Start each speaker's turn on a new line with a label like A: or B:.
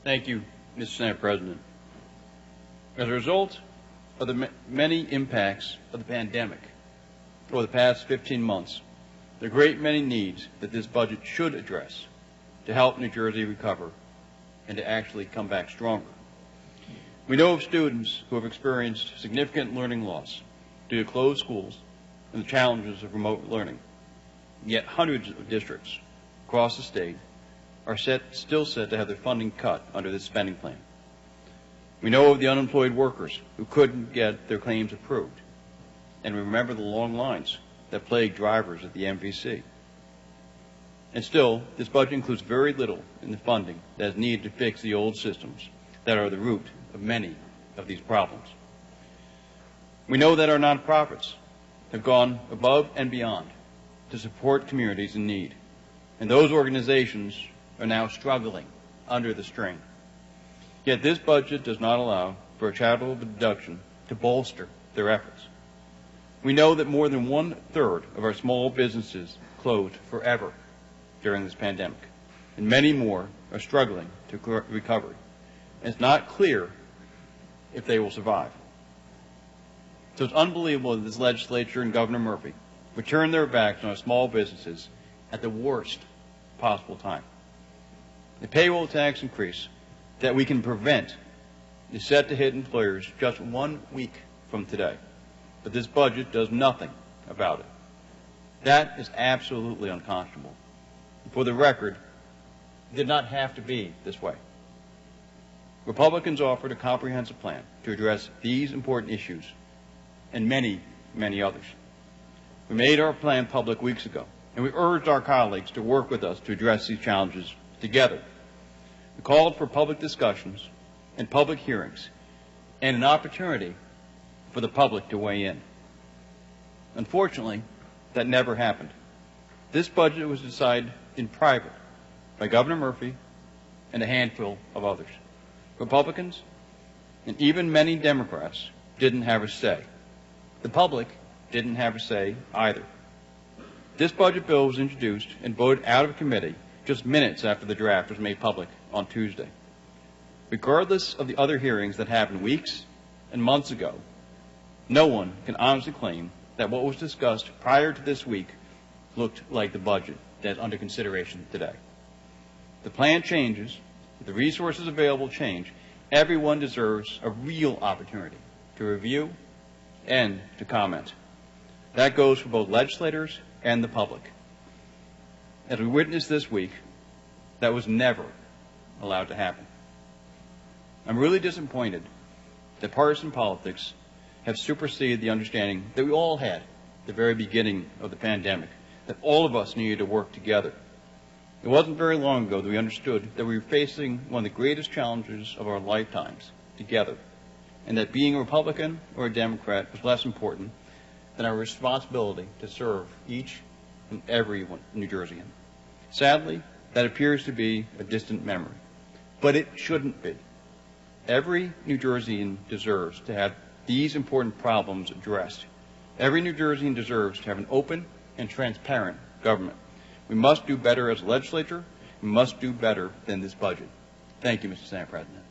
A: Thank you, Mr. Senate President. As a result of the many impacts of the pandemic over the past 15 months, there are a great many needs that this budget should address to help New Jersey recover and to actually come back stronger. We know of students who have experienced significant learning loss due to closed schools and the challenges of remote learning. Yet hundreds of districts across the state are still set to have their funding cut under this spending plan. We know of the unemployed workers who couldn't get their claims approved, and we remember the long lines that plagued drivers at the MVC. And still, this budget includes very little in the funding that is needed to fix the old systems that are the root of many of these problems. We know that our nonprofits have gone above and beyond to support communities in need, and those organizations are now struggling under the strain. Yet this budget does not allow for a charitable deduction to bolster their efforts. We know that more than 1/3 of our small businesses closed forever during this pandemic, and many more are struggling to recover. And it's not clear if they will survive. So it's unbelievable that this legislature and Governor Murphy would turn their backs on our small businesses at the worst possible time. The payroll tax increase that we can prevent is set to hit employers just 1 week from today, but this budget does nothing about it. That is absolutely unconscionable. For the record, it did not have to be this way. Republicans offered a comprehensive plan to address these important issues and many, many others. We made our plan public weeks ago, and we urged our colleagues to work with us to address these challenges together. We called for public discussions and public hearings and an opportunity for the public to weigh in. Unfortunately, that never happened. This budget was decided in private by Governor Murphy and a handful of others. Republicans and even many Democrats didn't have a say. The public didn't have a say either. This budget bill was introduced and voted out of committee just minutes after the draft was made public on Tuesday. Regardless of the other hearings that happened weeks and months ago, no one can honestly claim that what was discussed prior to this week looked like the budget that is under consideration today. The plan changes, the resources available change. Everyone deserves a real opportunity to review and to comment. That goes for both legislators and the public. As we witnessed this week, that was never allowed to happen. I'm really disappointed that partisan politics have superseded the understanding that we all had at the very beginning of the pandemic, that all of us needed to work together. It wasn't very long ago that we understood that we were facing one of the greatest challenges of our lifetimes together, and that being a Republican or a Democrat was less important than our responsibility to serve each and every New Jerseyan. Sadly, that appears to be a distant memory, but it shouldn't be. Every New Jerseyan deserves to have these important problems addressed. Every New Jerseyan deserves to have an open and transparent government. We must do better as a legislature. We must do better than this budget. Thank you, Mr. Senate President.